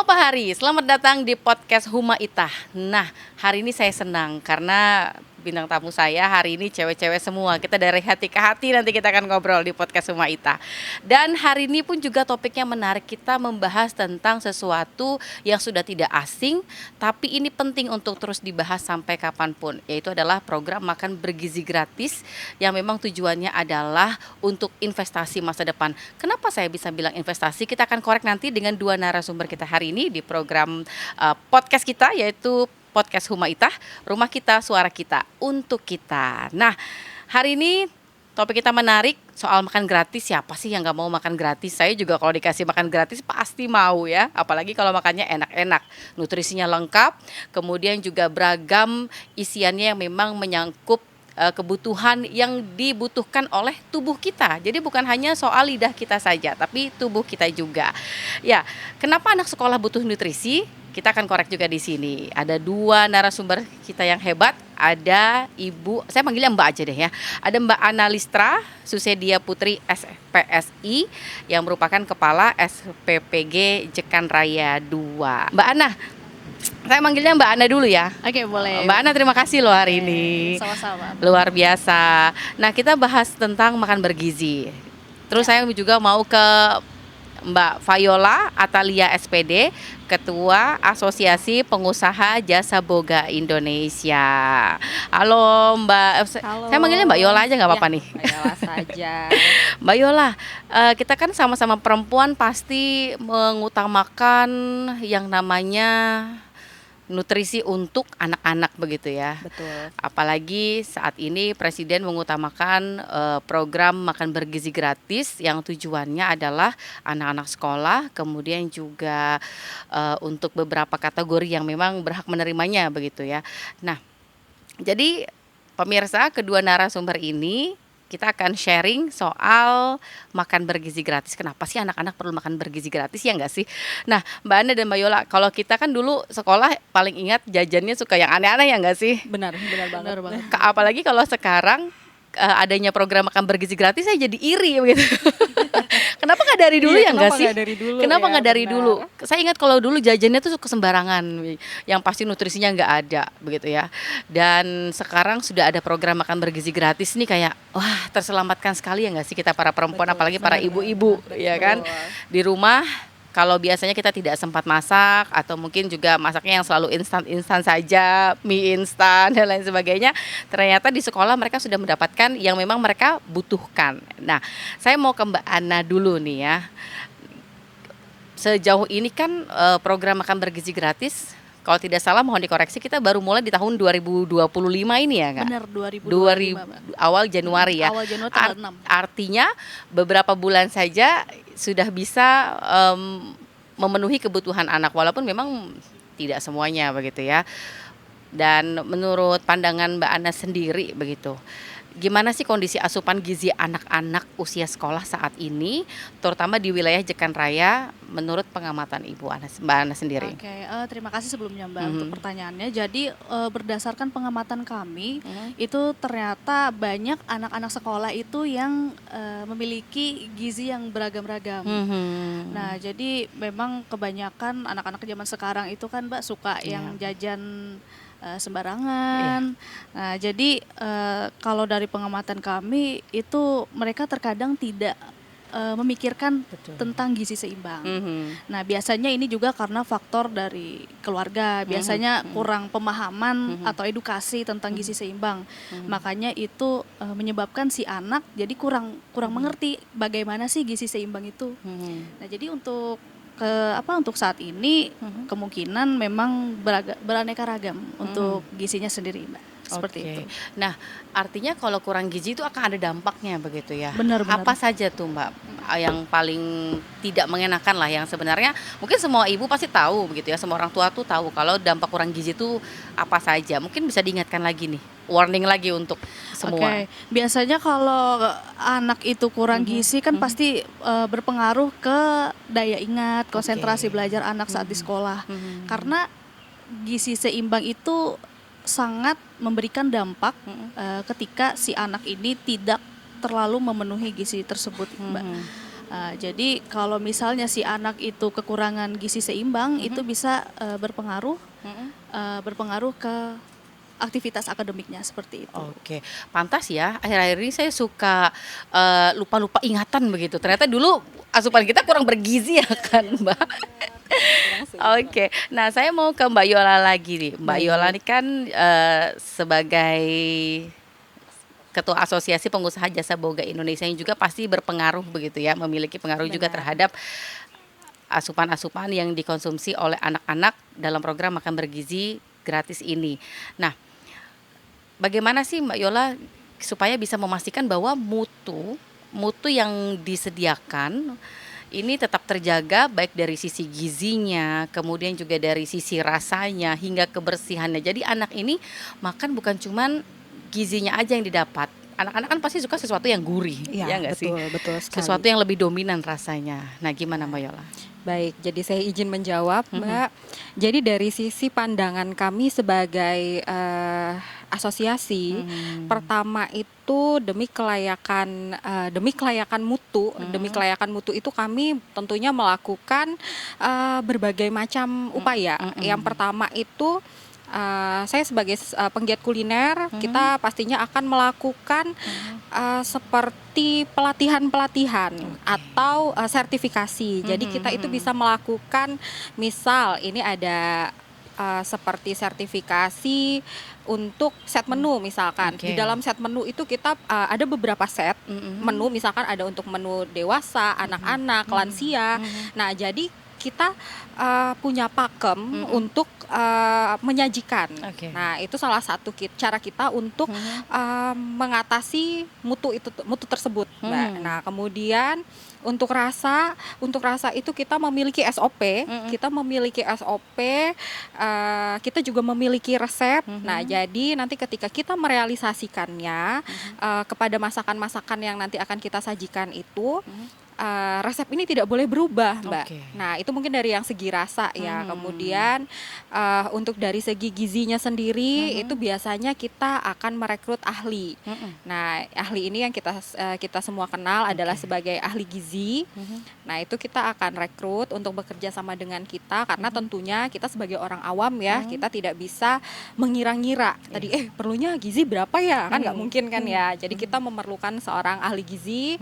Pak Hari, selamat datang di podcast Huma Itah. Nah, hari ini saya senang karena bintang tamu saya hari ini cewek-cewek semua. Kita dari hati ke hati nanti kita akan ngobrol di podcast Huma Itah. Dan hari ini pun juga topiknya menarik, kita membahas tentang sesuatu yang sudah tidak asing, tapi ini penting untuk terus dibahas sampai kapanpun, yaitu adalah program makan bergizi gratis yang memang tujuannya adalah untuk investasi masa depan. Kenapa saya bisa bilang investasi? Kita akan korek nanti dengan dua narasumber kita hari ini di program podcast kita, yaitu podcast Huma Itah, rumah kita, suara kita, untuk kita. Nah, hari ini topik kita menarik soal makan gratis. Siapa sih yang gak mau makan gratis? Saya juga kalau dikasih makan gratis pasti mau ya. Apalagi kalau makannya enak-enak, nutrisinya lengkap, kemudian juga beragam isiannya yang memang menyangkut kebutuhan yang dibutuhkan oleh tubuh kita. Jadi bukan hanya soal lidah kita saja, tapi tubuh kita juga. Ya, kenapa anak sekolah butuh nutrisi? Kita akan korek juga di sini. Ada dua narasumber kita yang hebat. Ada Ibu, saya manggilnya Mbak aja deh ya. Ada Mbak Ana Listra Susedia Putri SPSI yang merupakan Kepala SPPG Jekan Raya 2. Mbak Ana, saya manggilnya Mbak Ana dulu ya. Oke, boleh. Mbak Ana, terima kasih loh hari ini. Sama-sama. Luar biasa. Nah, kita bahas tentang makan bergizi. Terus saya juga mau ke Mbak Viola Atalia SPD, Ketua Asosiasi Pengusaha Jasa Boga Indonesia. Halo Mbak. Halo. Saya manggilnya Mbak Yola aja nggak apa-apa nih. Mbak Yola saja. Mbak Yola, kita kan sama-sama perempuan pasti mengutamakan yang namanya nutrisi untuk anak-anak begitu ya. Betul. Apalagi saat ini Presiden mengutamakan program makan bergizi gratis yang tujuannya adalah anak-anak sekolah, kemudian juga untuk beberapa kategori yang memang berhak menerimanya begitu ya. Nah, jadi pemirsa, kedua narasumber ini kita akan sharing soal makan bergizi gratis. Kenapa sih anak-anak perlu makan bergizi gratis, ya nggak sih? Nah, Mbak Ana dan Mbak Yola, kalau kita kan dulu sekolah paling ingat jajannya suka yang aneh-aneh, ya nggak sih? Benar banget. Apalagi kalau sekarang adanya program makan bergizi gratis, saya jadi iri begitu. Kenapa nggak dari dulu ya nggak sih? Kenapa nggak dari dulu? Saya ingat kalau dulu jajannya tuh suka sembarangan, yang pasti nutrisinya nggak ada begitu ya. Dan sekarang sudah ada program makan bergizi gratis nih, kayak wah, terselamatkan sekali ya nggak sih kita para perempuan, apalagi para ibu-ibu ya kan, di rumah. Kalau biasanya kita tidak sempat masak atau mungkin juga masaknya yang selalu instan-instan saja, mie instan dan lain sebagainya, ternyata di sekolah mereka sudah mendapatkan yang memang mereka butuhkan. Nah, saya mau ke Mbak Ana dulu nih ya. Sejauh ini kan program makan bergizi gratis, kalau tidak salah mohon dikoreksi, kita baru mulai di tahun 2025 ini ya Kak? Benar, 2025. Awal Januari ya. Awal Januari tanggal 6. Artinya beberapa bulan saja sudah bisa memenuhi kebutuhan anak, walaupun memang tidak semuanya begitu ya. Dan menurut pandangan Mbak Ana sendiri begitu, gimana sih kondisi asupan gizi anak-anak usia sekolah saat ini, terutama di wilayah Jekan Raya, menurut pengamatan Mbak Ana sendiri? Oke, terima kasih sebelumnya Mbak untuk pertanyaannya. Jadi berdasarkan pengamatan kami, itu ternyata banyak anak-anak sekolah itu yang memiliki gizi yang beragam-ragam. Nah, jadi memang kebanyakan anak-anak zaman sekarang itu kan Mbak suka yang jajan sembarangan. Nah, jadi kalau dari pengamatan kami itu mereka terkadang tidak memikirkan tentang gizi seimbang. Nah, biasanya ini juga karena faktor dari keluarga, biasanya kurang pemahaman atau edukasi tentang gizi seimbang. Makanya itu menyebabkan si anak jadi kurang mengerti bagaimana sih gizi seimbang itu. Nah, jadi untuk saat ini kemungkinan memang beraneka ragam untuk gizinya sendiri, Mbak. Seperti itu. Nah, artinya kalau kurang gizi itu akan ada dampaknya begitu ya. Benar. Apa saja tuh Mbak yang paling tidak mengenakan lah, yang sebenarnya mungkin semua ibu pasti tahu begitu ya, semua orang tua tuh tahu kalau dampak kurang gizi itu apa saja. Mungkin bisa diingatkan lagi nih, warning lagi untuk semua. Biasanya kalau anak itu kurang gizi kan pasti berpengaruh ke daya ingat, konsentrasi belajar anak saat di sekolah. Karena gizi seimbang itu sangat memberikan dampak ketika si anak ini tidak terlalu memenuhi gizi tersebut, Mbak. Jadi kalau misalnya si anak itu kekurangan gizi seimbang, itu bisa berpengaruh ke aktivitas akademiknya seperti itu. Oke, pantas ya. Akhir-akhir ini saya suka lupa-lupa ingatan begitu. Ternyata dulu asupan kita kurang bergizi ya kan, Mbak. Oke, nah saya mau ke Mbak Yola lagi nih. Mbak Yola ini kan sebagai Ketua Asosiasi Pengusaha Jasa Boga Indonesia yang juga pasti berpengaruh begitu ya, memiliki pengaruh juga terhadap asupan-asupan yang dikonsumsi oleh anak-anak dalam program makan bergizi gratis ini. Nah, bagaimana sih Mbak Yola supaya bisa memastikan bahwa mutu yang disediakan ini tetap terjaga baik dari sisi gizinya, kemudian juga dari sisi rasanya hingga kebersihannya. Jadi anak ini makan bukan cuman gizinya aja yang didapat. Anak-anak kan pasti suka sesuatu yang gurih, ya nggak sih? Betul sekali. Sesuatu yang lebih dominan rasanya. Nah, gimana Mbak Yola? Baik, jadi saya izin menjawab, Mbak. Jadi dari sisi pandangan kami sebagai asosiasi, pertama itu demi kelayakan mutu itu kami tentunya melakukan berbagai macam upaya. Yang pertama itu saya sebagai penggiat kuliner, kita pastinya akan melakukan seperti pelatihan-pelatihan atau sertifikasi. Jadi kita itu bisa melakukan, misal ini ada seperti sertifikasi untuk set menu misalkan. Di dalam set menu itu kita ada beberapa set menu, misalkan ada untuk menu dewasa, anak-anak, lansia. Nah, jadi kita punya pakem untuk menyajikan. Nah, itu salah satu cara kita untuk mengatasi mutu tersebut, Mbak. Nah, kemudian untuk rasa itu kita memiliki SOP, kita juga memiliki resep. Nah, jadi nanti ketika kita merealisasikannya kepada masakan-masakan yang nanti akan kita sajikan itu, resep ini tidak boleh berubah, Mbak. Nah, itu mungkin dari yang segi rasa ya. Kemudian untuk dari segi gizinya sendiri itu biasanya kita akan merekrut ahli. Nah, ahli ini yang kita semua kenal adalah sebagai ahli gizi. Nah, itu kita akan rekrut untuk bekerja sama dengan kita karena tentunya kita sebagai orang awam ya, kita tidak bisa mengira-ngira. Tadi perlunya gizi berapa ya? Kan nggak mungkin kan ya. Jadi kita memerlukan seorang ahli gizi.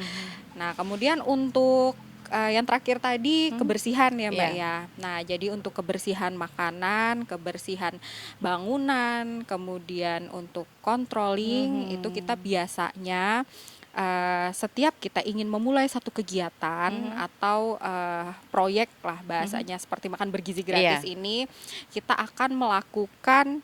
Nah, kemudian untuk yang terakhir tadi kebersihan ya, Mbak ya. Nah, jadi untuk kebersihan makanan, kebersihan bangunan, kemudian untuk controlling itu kita biasanya setiap kita ingin memulai satu kegiatan atau proyek lah bahasanya seperti makan bergizi gratis ini, kita akan melakukan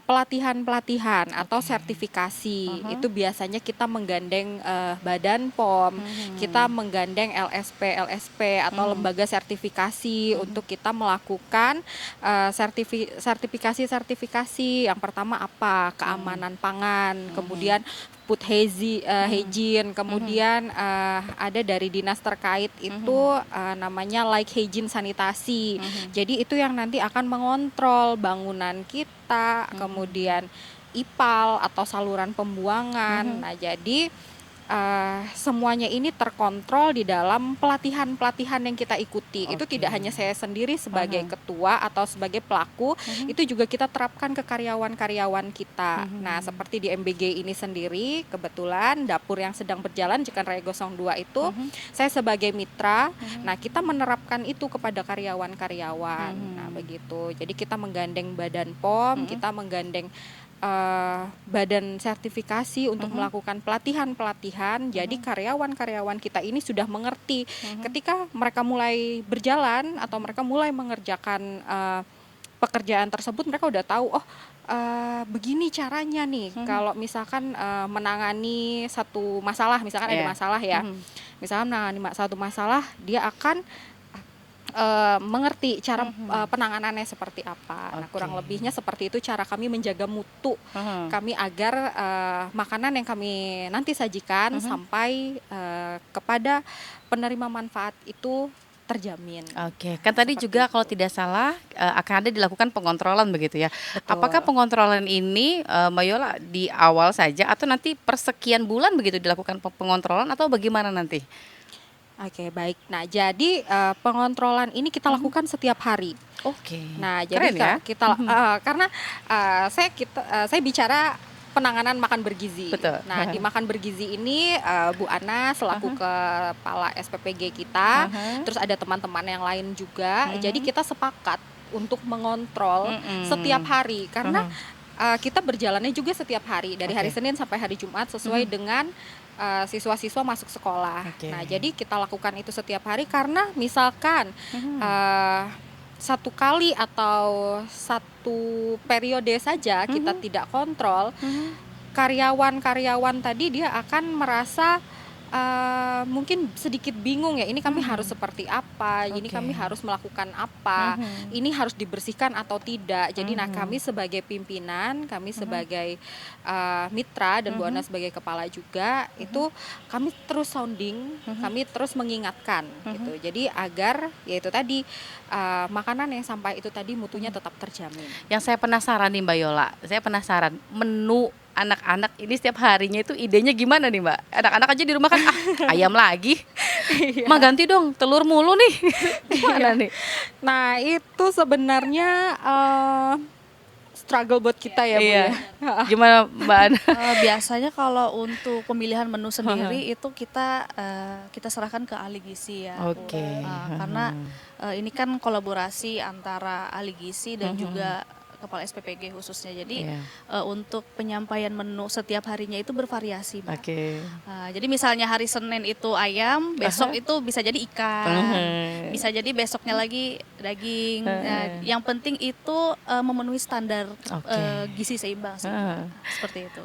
pelatihan-pelatihan atau sertifikasi. Itu biasanya kita menggandeng Badan POM, kita menggandeng LSP atau lembaga sertifikasi untuk kita melakukan sertifikasi. Yang pertama apa? Keamanan pangan, kemudian food hygiene, kemudian ada dari dinas terkait itu namanya like hygiene sanitasi. Jadi itu yang nanti akan mengontrol bangunan kita, kemudian IPAL atau saluran pembuangan. Nah, jadi semuanya ini terkontrol di dalam pelatihan-pelatihan yang kita ikuti. Itu tidak hanya saya sendiri sebagai ketua atau sebagai pelaku, itu juga kita terapkan ke karyawan-karyawan kita. Nah, seperti di MBG ini sendiri, kebetulan dapur yang sedang berjalan Jekan Raya 02 itu, saya sebagai mitra, nah kita menerapkan itu kepada karyawan-karyawan. Nah, begitu. Jadi kita menggandeng Badan POM, kita menggandeng badan sertifikasi untuk melakukan pelatihan-pelatihan. Jadi karyawan-karyawan kita ini sudah mengerti ketika mereka mulai berjalan atau mereka mulai mengerjakan pekerjaan tersebut, mereka udah tahu begini caranya nih kalau misalkan menangani satu masalah, misalkan ada masalah ya, misalkan menangani satu masalah, dia akan mengerti cara penanganannya seperti apa. Nah, kurang lebihnya seperti itu cara kami menjaga mutu kami agar makanan yang kami nanti sajikan sampai kepada penerima manfaat itu terjamin. Kan tadi juga kalau tidak salah akan ada dilakukan pengontrolan begitu ya. Betul. Apakah pengontrolan ini Mbak Yola di awal saja atau nanti per sekian bulan begitu dilakukan pengontrolan atau bagaimana nanti? Oke, baik. Nah, jadi pengontrolan ini kita lakukan setiap hari. Oke. Nah, jadi Keren ya. karena saya bicara penanganan makan bergizi. Betul. Nah, di makan bergizi ini Bu Ana selaku kepala SPPG kita, terus ada teman-teman yang lain juga. Jadi kita sepakat untuk mengontrol setiap hari karena kita berjalannya juga setiap hari dari hari Senin sampai hari Jumat sesuai dengan siswa-siswa masuk sekolah. Nah, jadi kita lakukan itu setiap hari karena misalkan satu kali atau satu periode saja kita tidak kontrol, karyawan-karyawan tadi dia akan merasa mungkin sedikit bingung ya, ini kami harus seperti apa, ini kami harus melakukan apa, ini harus dibersihkan atau tidak. Jadi nah, kami sebagai pimpinan, kami sebagai mitra dan Bu Ana sebagai kepala juga, itu kami terus sounding, kami terus mengingatkan gitu. Jadi agar yaitu tadi makanan yang sampai itu tadi mutunya tetap terjamin. Yang saya penasaran nih Mbak Yola, saya penasaran menu anak-anak ini setiap harinya itu idenya gimana nih Mbak? Anak-anak aja di rumah kan ayam lagi. Mah ganti dong, telur mulu nih. Gimana nih? Nah, itu sebenarnya struggle buat kita ya, Bu ya. Gimana Mbak Ana? Biasanya kalau untuk pemilihan menu sendiri itu kita serahkan ke ahli gizi ya. Oke. Karena ini kan kolaborasi antara ahli gizi dan juga kepala SPPG khususnya. Jadi untuk penyampaian menu setiap harinya itu bervariasi, Mbak. Jadi misalnya hari Senin itu ayam, besok itu bisa jadi ikan, bisa jadi besoknya lagi daging. Yang penting itu memenuhi standar gizi seimbang sih, seperti itu.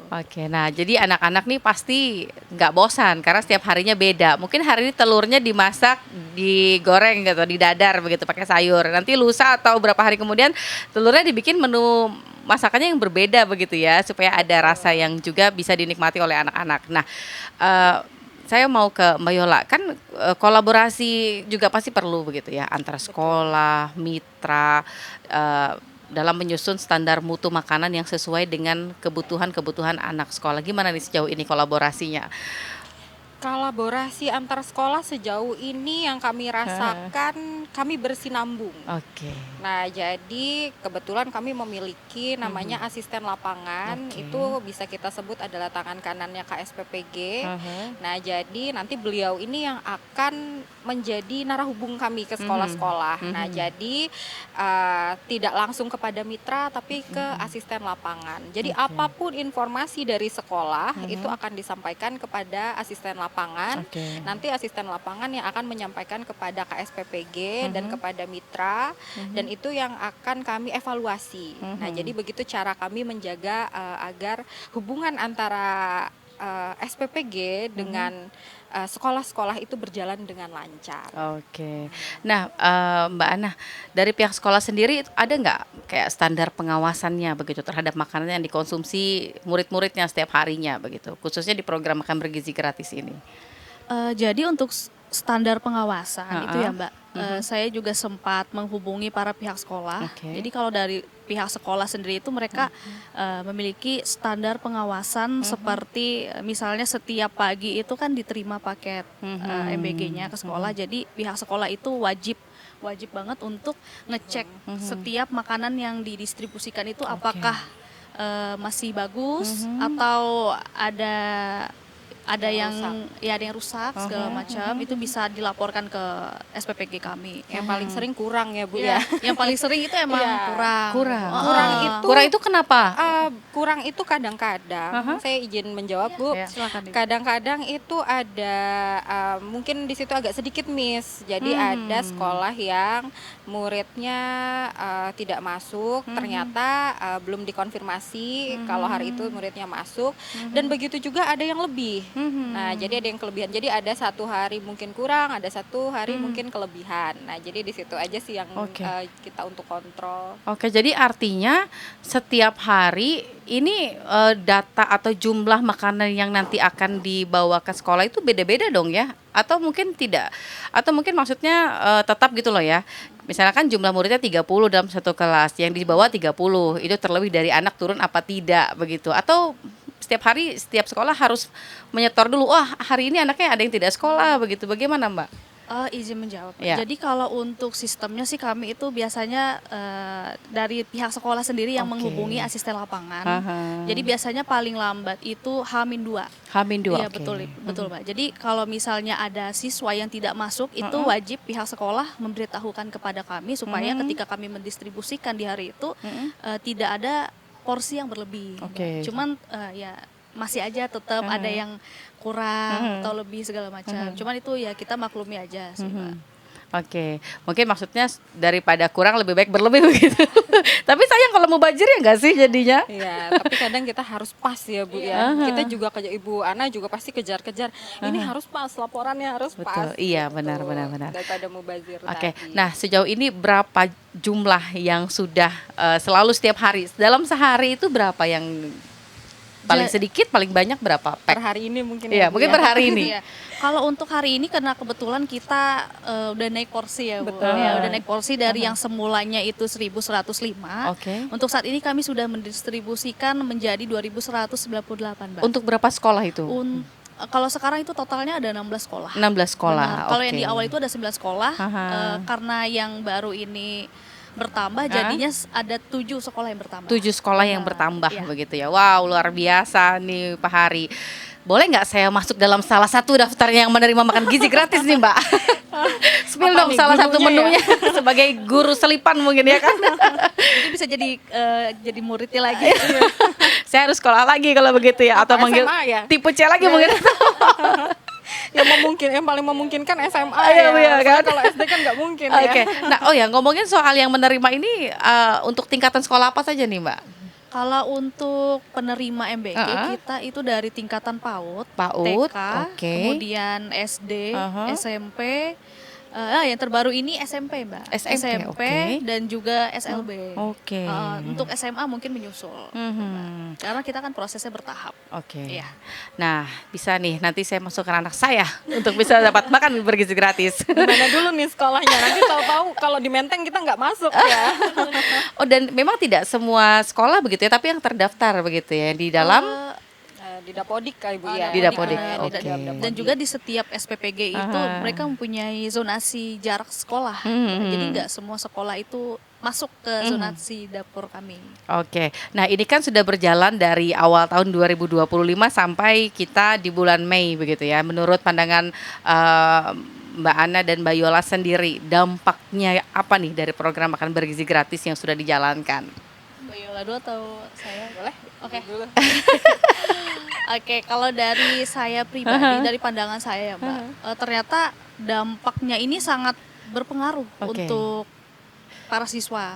Nah jadi anak-anak nih pasti nggak bosan karena setiap harinya beda. Mungkin hari ini telurnya dimasak, digoreng gitu, didadar begitu pakai sayur. Nanti lusa atau berapa hari kemudian telurnya dibikin menu masakannya yang berbeda begitu ya, supaya ada rasa yang juga bisa dinikmati oleh anak-anak. Nah, saya mau ke Mbak Yola, kan kolaborasi juga pasti perlu begitu ya, antara sekolah, mitra, dalam menyusun standar mutu makanan yang sesuai dengan kebutuhan anak sekolah. Gimana nih sejauh ini kolaborasinya? Kolaborasi antar sekolah sejauh ini yang kami rasakan kami bersinambung. Nah, jadi kebetulan kami memiliki namanya asisten lapangan, itu bisa kita sebut adalah tangan kanannya KSPPG. Nah, jadi nanti beliau ini yang akan menjadi narahubung kami ke sekolah-sekolah. Nah, jadi tidak langsung kepada mitra tapi ke asisten lapangan. Jadi apapun informasi dari sekolah itu akan disampaikan kepada asisten lapangan. Nanti asisten lapangan yang akan menyampaikan kepada KSPPG dan kepada mitra, dan itu yang akan kami evaluasi. Nah, jadi begitu cara kami menjaga agar hubungan antara SPPG dengan sekolah-sekolah itu berjalan dengan lancar. Nah, Mbak Ana, dari pihak sekolah sendiri ada nggak kayak standar pengawasannya begitu terhadap makanan yang dikonsumsi murid-muridnya setiap harinya begitu, khususnya di program makan bergizi gratis ini? Jadi untuk standar pengawasan itu ya Mbak, saya juga sempat menghubungi para pihak sekolah. Jadi kalau dari pihak sekolah sendiri itu mereka memiliki standar pengawasan seperti misalnya setiap pagi itu kan diterima paket MBG-nya ke sekolah. Jadi pihak sekolah itu wajib banget untuk ngecek setiap makanan yang didistribusikan itu apakah masih bagus atau ada yang rusak segala macam, itu bisa dilaporkan ke SPPG kami. Yang paling sering kurang ya Bu ya. Yang paling sering itu emang kurang. Kurang itu kenapa? Kurang itu kadang-kadang saya izin menjawab Bu. Silakan. Kadang-kadang itu ada mungkin di situ agak sedikit miss. Jadi ada sekolah yang muridnya tidak masuk, ternyata belum dikonfirmasi kalau hari itu muridnya masuk, dan begitu juga ada yang lebih. Nah, jadi ada yang kelebihan. Jadi ada satu hari mungkin kurang, ada satu hari mungkin kelebihan. Nah, jadi di situ aja sih yang kita untuk kontrol. Jadi artinya setiap hari ini data atau jumlah makanan yang nanti akan dibawa ke sekolah itu beda-beda dong ya? Atau mungkin tidak? Atau mungkin maksudnya tetap gitu loh ya? Misalkan jumlah muridnya 30 dalam satu kelas, yang dibawa 30, itu terlebih dari anak turun apa tidak begitu? Atau setiap hari setiap sekolah harus menyetor dulu, wah hari ini anaknya ada yang tidak sekolah begitu, bagaimana Mbak? Izin menjawab. Ya. Jadi kalau untuk sistemnya sih kami itu biasanya dari pihak sekolah sendiri yang Oke. menghubungi asisten lapangan. Aha. Jadi biasanya paling lambat itu H-2. H-2, Iya oke. betul Mbak. Jadi kalau misalnya ada siswa yang tidak masuk itu wajib pihak sekolah memberitahukan kepada kami supaya ketika kami mendistribusikan di hari itu tidak ada porsi yang berlebih. Oke. Cuman ya masih aja tetap ada yang kurang atau lebih segala macam. Cuman itu ya kita maklumi aja sih Mbak. Oke, mungkin maksudnya daripada kurang lebih baik berlebih begitu. Tapi sayang kalau mau bajir ya nggak sih jadinya? Iya, tapi kadang kita harus pas ya Bu ya. Kita juga Ibu Ana juga pasti kejar-kejar. Ini harus pas, laporannya harus pas. Betul, iya gitu. benar. Daripada mubazir Oke, tadi. nah sejauh ini berapa jumlah yang sudah selalu setiap hari? Dalam sehari itu berapa yang paling sedikit, paling banyak berapa Per pack? hari ini mungkin Iya, ya, Bu, mungkin ya. per hari ini. Iya. Kalau untuk hari ini karena kebetulan kita udah naik porsi ya Bu. Betul. Ya, udah naik porsi dari yang semulanya itu 1.105. Oke. Untuk saat ini kami sudah mendistribusikan menjadi 2.198 Mbak. Untuk berapa sekolah itu? Kalau sekarang itu totalnya ada 16 sekolah. 16 sekolah. Benar. Kalau yang oke. di awal itu ada 9 sekolah, Aha. karena yang baru ini bertambah jadinya ada 7 sekolah yang bertambah. 7 sekolah yang Benar, bertambah iya. begitu ya. Wow, luar biasa nih Pak Hari. Boleh nggak saya masuk dalam salah satu daftar yang menerima makan gizi gratis nih Mbak? Spill Apa dong nih, salah satu gurunya menunya sebagai guru selipan mungkin ya kan. Jadi bisa jadi muridnya lagi. Saya harus sekolah lagi kalau begitu ya, atau Apa manggil SMA ya? tipe C lagi mungkin. Yang paling memungkinkan SMA Iya, ya. iya, kan? Soalnya kalau SD kan nggak mungkin Oke. ya. Nah, oh ya ngomongin soal yang menerima ini untuk tingkatan sekolah apa saja nih Mbak? Kalau untuk penerima MBG Uh-uh. kita itu dari tingkatan PAUD, PAUD, TK, oke. kemudian SD, Uh-huh. SMP, yang terbaru ini SMP Mbak. SMP, oke. dan juga SLB. Oke. Untuk SMA mungkin menyusul. Mhm. Karena kita kan prosesnya bertahap. Oke. Iya. Nah, bisa nih nanti saya masukkan anak saya untuk bisa dapat makan bergizi gratis. Gimana dulu nih sekolahnya? Nanti tahu-tahu kalau di Menteng kita nggak masuk ya. Oh, dan memang tidak semua sekolah begitu ya, tapi yang terdaftar begitu ya di dalam Di Dapodik Ibu ya. Di Dapodik, Di oke. Dan juga di setiap SPPG itu Aha. mereka mempunyai zonasi jarak sekolah. Jadi nggak semua sekolah itu masuk ke zonasi dapur kami. Oke. Nah, ini kan sudah berjalan dari awal tahun 2025 sampai kita di bulan Mei begitu ya. Menurut pandangan Mbak Ana dan Mbak Yola sendiri, dampaknya apa nih dari program makan bergizi gratis yang sudah dijalankan? Mbak Yola dulu atau saya? Boleh? Oke. Dulu. Oke, kalau dari saya pribadi, dari pandangan saya ya Mbak, ternyata dampaknya ini sangat berpengaruh Oke. untuk para siswa,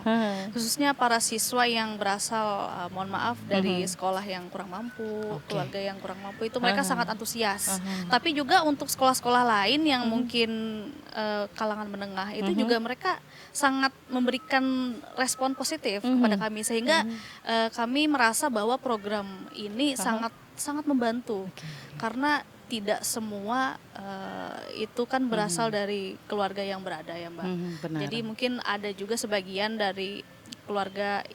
khususnya para siswa yang berasal, mohon maaf dari sekolah yang kurang mampu, Oke. keluarga yang kurang mampu itu mereka sangat antusias. Tapi juga untuk sekolah-sekolah lain yang mungkin kalangan menengah itu juga mereka sangat memberikan respon positif kepada kami sehingga kami merasa bahwa program ini sangat membantu karena tidak semua itu kan berasal dari keluarga yang berada ya Mbak. Benar. Jadi mungkin ada juga sebagian dari keluarga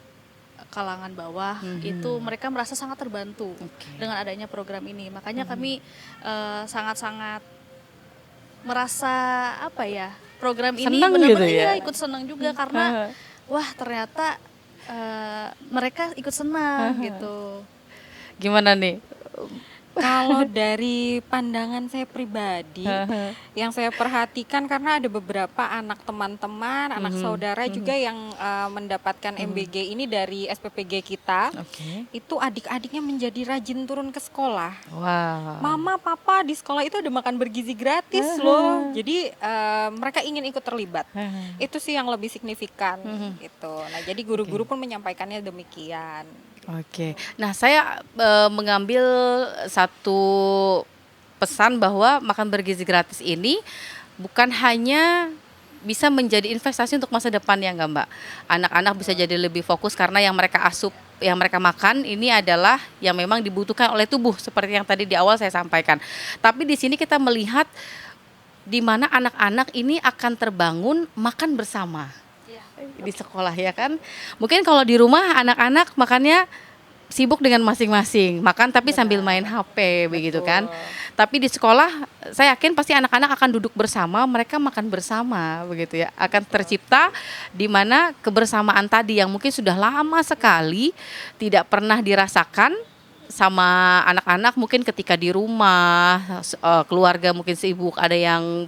kalangan bawah itu mereka merasa sangat terbantu dengan adanya program ini. Makanya kami sangat-sangat merasa apa ya, program ini Senang benar-benar gitu ya? ikut senang juga karena wah ternyata mereka ikut senang gitu. Gimana nih? Kalau dari pandangan saya pribadi, yang saya perhatikan karena ada beberapa anak teman-teman, anak saudara juga yang mendapatkan MBG ini dari SPPG kita, Oke. itu adik-adiknya menjadi rajin turun ke sekolah. Wow. Mama, papa di sekolah itu ada makan bergizi gratis loh. Jadi mereka ingin ikut terlibat. Itu sih yang lebih signifikan gitu. Nah, jadi guru-guru pun menyampaikannya demikian. Oke. Nah, saya mengambil satu pesan bahwa makan bergizi gratis ini bukan hanya bisa menjadi investasi untuk masa depan ya enggak Mbak. Anak-anak bisa jadi lebih fokus karena yang mereka asup, yang mereka makan ini adalah yang memang dibutuhkan oleh tubuh seperti yang tadi di awal saya sampaikan. Tapi di sini kita melihat di mana anak-anak ini akan terbangun makan bersama di sekolah ya kan. Mungkin kalau di rumah anak-anak makannya sibuk dengan masing-masing, makan tapi sambil main HP begitu kan. Tapi di sekolah saya yakin pasti anak-anak akan duduk bersama, mereka makan bersama begitu ya. Akan tercipta di mana kebersamaan tadi yang mungkin sudah lama sekali tidak pernah dirasakan sama anak-anak, mungkin ketika di rumah keluarga mungkin sibuk, ada yang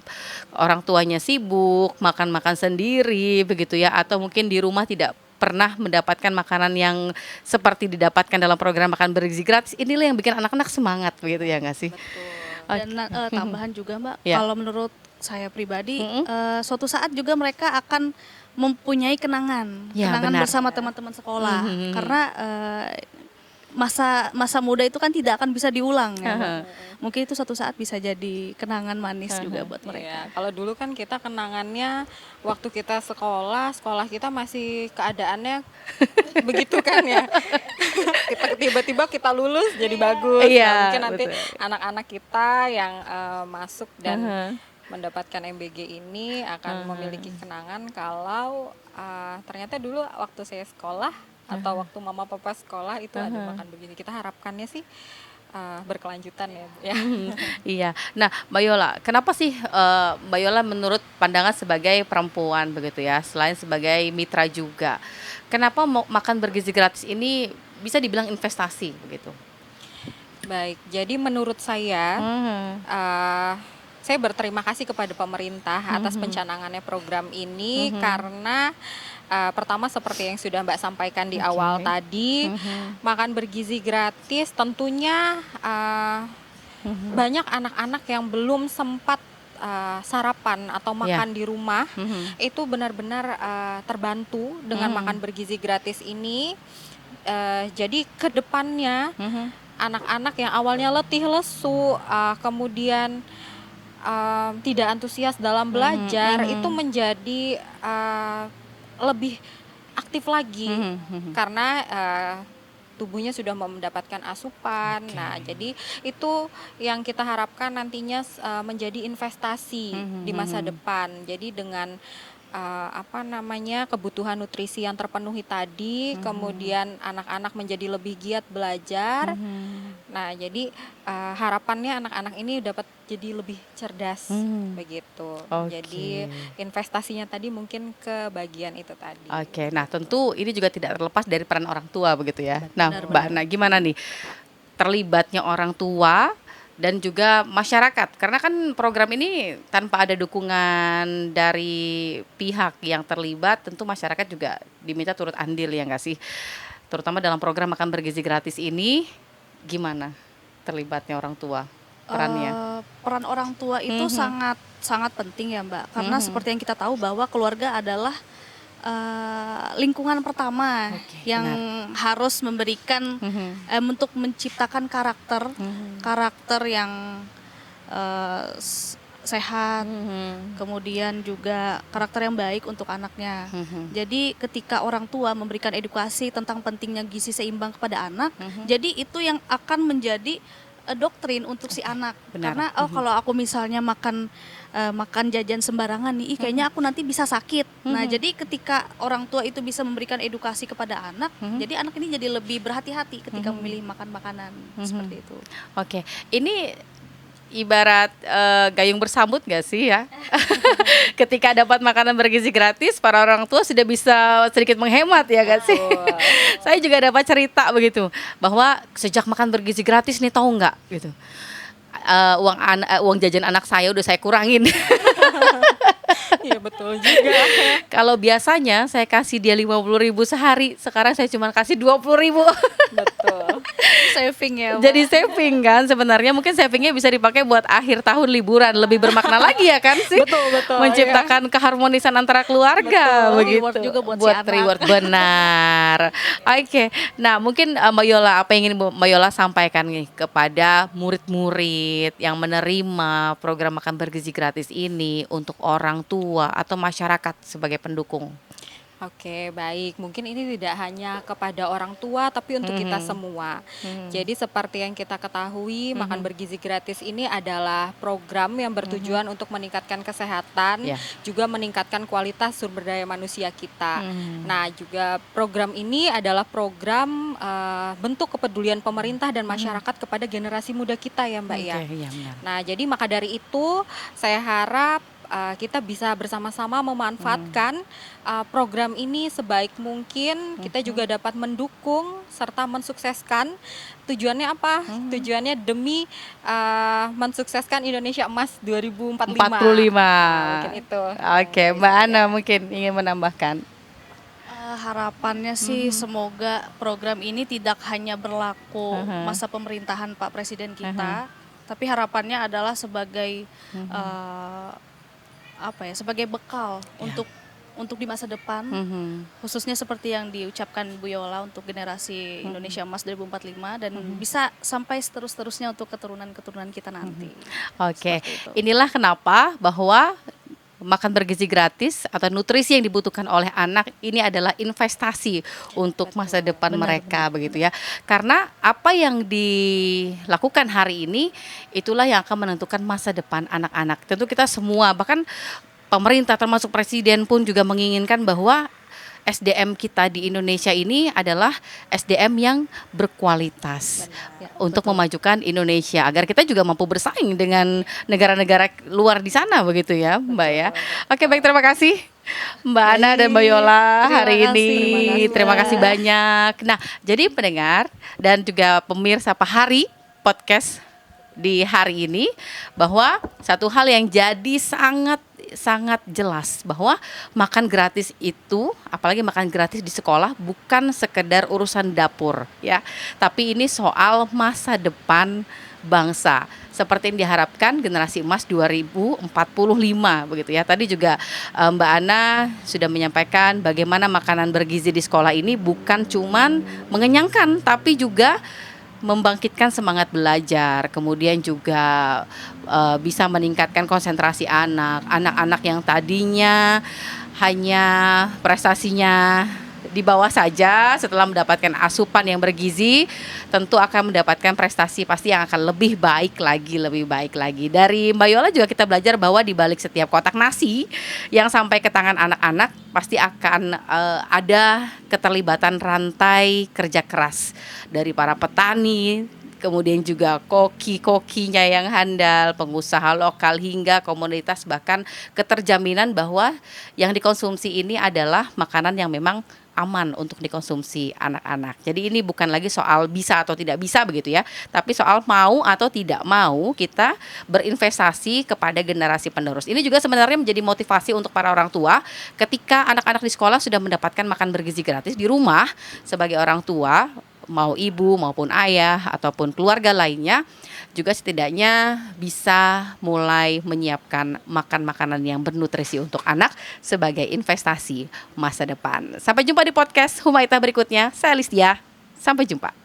orang tuanya sibuk makan-makan sendiri begitu ya, atau mungkin di rumah tidak pernah mendapatkan makanan yang seperti didapatkan dalam program makan bergizi gratis. Inilah yang bikin anak-anak semangat begitu ya nggak sih? Dan tambahan juga Mbak, Ya. kalau menurut saya pribadi, suatu saat juga mereka akan mempunyai kenangan, Ya, kenangan benar. bersama teman-teman sekolah, karena masa muda itu kan tidak akan bisa diulang ya, Mbak. Mungkin itu suatu saat bisa jadi kenangan manis juga buat mereka. Iya, kalau dulu kan kita kenangannya waktu kita sekolah kita masih keadaannya begitu kan ya. Kita tiba-tiba kita lulus jadi bagus. Iya, Nah, mungkin nanti betul. anak-anak kita yang masuk dan mendapatkan MBG ini akan memiliki kenangan kalau ternyata dulu waktu saya sekolah atau waktu mama papa sekolah itu ada makan begini. Kita harapkannya sih berkelanjutan ya, Bu, ya. Iya. Nah, Mbak Yola, kenapa sih Mbak Yola menurut pandangan sebagai perempuan begitu ya, selain sebagai mitra juga, kenapa makan bergizi gratis ini bisa dibilang investasi begitu? Baik, jadi menurut saya berterima kasih kepada pemerintah atas pencanangannya program ini karena pertama seperti yang sudah Mbak sampaikan di awal tadi, makan bergizi gratis tentunya banyak anak-anak yang belum sempat sarapan atau makan di rumah itu benar-benar terbantu dengan makan bergizi gratis ini. Jadi ke depannya anak-anak yang awalnya letih lesu, kemudian tidak antusias dalam belajar itu menjadi lebih aktif lagi karena tubuhnya sudah mendapatkan asupan. Nah, jadi itu yang kita harapkan nantinya menjadi investasi di masa depan. Jadi dengan kebutuhan nutrisi yang terpenuhi tadi, kemudian anak-anak menjadi lebih giat belajar. Nah, jadi harapannya anak-anak ini dapat jadi lebih cerdas begitu. Jadi investasinya tadi mungkin ke bagian itu tadi. Oke, nah tentu ini juga tidak terlepas dari peran orang tua begitu ya. Nah, Mbak Ana, gimana nih terlibatnya orang tua dan juga masyarakat? Karena kan program ini tanpa ada dukungan dari pihak yang terlibat, tentu masyarakat juga diminta turut andil ya nggak sih? Terutama dalam program makan bergizi gratis ini, gimana terlibatnya orang tua perannya? Peran orang tua itu sangat sangat penting ya Mbak, karena seperti yang kita tahu bahwa keluarga adalah lingkungan pertama yang harus memberikan untuk menciptakan karakter yang sehat, kemudian juga karakter yang baik untuk anaknya. Jadi ketika orang tua memberikan edukasi tentang pentingnya gizi seimbang kepada anak, jadi itu yang akan menjadi doktrin untuk si anak. Benar. Karena kalau aku misalnya makan jajan sembarangan nih, kayaknya aku nanti bisa sakit. Nah, jadi ketika orang tua itu bisa memberikan edukasi kepada anak, jadi anak ini jadi lebih berhati-hati ketika memilih makan makanan seperti itu. Oke, ini ibarat gayung bersambut gak sih ya? Ketika dapat makanan bergizi gratis, para orang tua sudah bisa sedikit menghemat ya gak sih? Saya juga dapat cerita begitu, bahwa sejak makan bergizi gratis nih, tahu nggak gitu, uang jajan anak saya udah saya kurangin. Iya betul juga. Kalau biasanya saya kasih dia 50.000 sehari, sekarang saya cuma kasih 20.000. Betul. Saving ya Mbak. Jadi saving kan sebenarnya, mungkin savingnya bisa dipakai buat akhir tahun liburan, lebih bermakna lagi ya kan sih? Betul. Menciptakan keharmonisan antara keluarga. Betul. Begitu. Reward juga buat si anak. reward, benar. Oke. Nah, mungkin Mbak Yola, apa yang ingin Mbak Yola sampaikan nih kepada murid-murid yang menerima program makan bergizi gratis ini untuk orang tua atau masyarakat sebagai pendukung? Oke, baik. Mungkin ini tidak hanya kepada orang tua, tapi untuk kita semua. Jadi seperti yang kita ketahui, makan bergizi gratis ini adalah program yang bertujuan untuk meningkatkan kesehatan, Ya. juga meningkatkan kualitas sumber daya manusia kita. Nah, juga program ini adalah program bentuk kepedulian pemerintah dan masyarakat kepada generasi muda kita ya, Mbak ya. Oke, iya benar. Nah, jadi maka dari itu saya harap kita bisa bersama-sama memanfaatkan program ini sebaik mungkin. Kita juga dapat mendukung serta mensukseskan. Tujuannya apa? Tujuannya demi mensukseskan Indonesia Emas 2045. 45. Nah, mungkin itu. Oke, Mbak Ana mungkin ingin menambahkan. Harapannya sih semoga program ini tidak hanya berlaku masa pemerintahan Pak Presiden kita, tapi harapannya adalah sebagai sebagai bekal untuk di masa depan, khususnya seperti yang diucapkan Bu Yola untuk generasi Indonesia Emas 2045 dan bisa sampai seterusnya untuk keturunan-keturunan kita nanti. Oke, Seperti itu. inilah kenapa bahwa makan bergizi gratis atau nutrisi yang dibutuhkan oleh anak ini adalah investasi untuk masa depan mereka begitu ya. Karena apa yang dilakukan hari ini itulah yang akan menentukan masa depan anak-anak. Tentu kita semua bahkan pemerintah termasuk presiden pun juga menginginkan bahwa SDM kita di Indonesia ini adalah SDM yang berkualitas untuk memajukan Indonesia agar kita juga mampu bersaing dengan negara-negara luar di sana begitu ya, Mbak ya. Oke, baik, terima kasih Mbak Ana dan Mbak Yola hari ini. Terima kasih banyak. Nah, jadi pendengar dan juga pemirsa Pahari podcast di hari ini bahwa satu hal yang jadi sangat jelas bahwa makan gratis itu, apalagi makan gratis di sekolah, bukan sekedar urusan dapur ya, tapi ini soal masa depan bangsa seperti yang diharapkan generasi emas 2045 begitu ya. Tadi juga Mbak Ana sudah menyampaikan bagaimana makanan bergizi di sekolah ini bukan cuman mengenyangkan tapi juga membangkitkan semangat belajar, kemudian juga bisa meningkatkan konsentrasi anak-anak yang tadinya hanya prestasinya di bawah saja, setelah mendapatkan asupan yang bergizi tentu akan mendapatkan prestasi pasti yang akan lebih baik lagi. Dari Mbak Yola juga kita belajar bahwa di balik setiap kotak nasi yang sampai ke tangan anak-anak pasti akan ada keterlibatan rantai kerja keras dari para petani, kemudian juga koki-kokinya yang handal, pengusaha lokal hingga komunitas, bahkan keterjaminan bahwa yang dikonsumsi ini adalah makanan yang memang aman untuk dikonsumsi anak-anak. Jadi ini bukan lagi soal bisa atau tidak bisa begitu ya, tapi soal mau atau tidak mau kita berinvestasi kepada generasi penerus. Ini juga sebenarnya menjadi motivasi untuk para orang tua ketika anak-anak di sekolah sudah mendapatkan makan bergizi gratis di rumah. Sebagai orang tua, mau ibu maupun ayah ataupun keluarga lainnya juga setidaknya bisa mulai menyiapkan makanan yang bernutrisi untuk anak sebagai investasi masa depan. Sampai jumpa di podcast Humaitah berikutnya. Saya Listia. Sampai jumpa.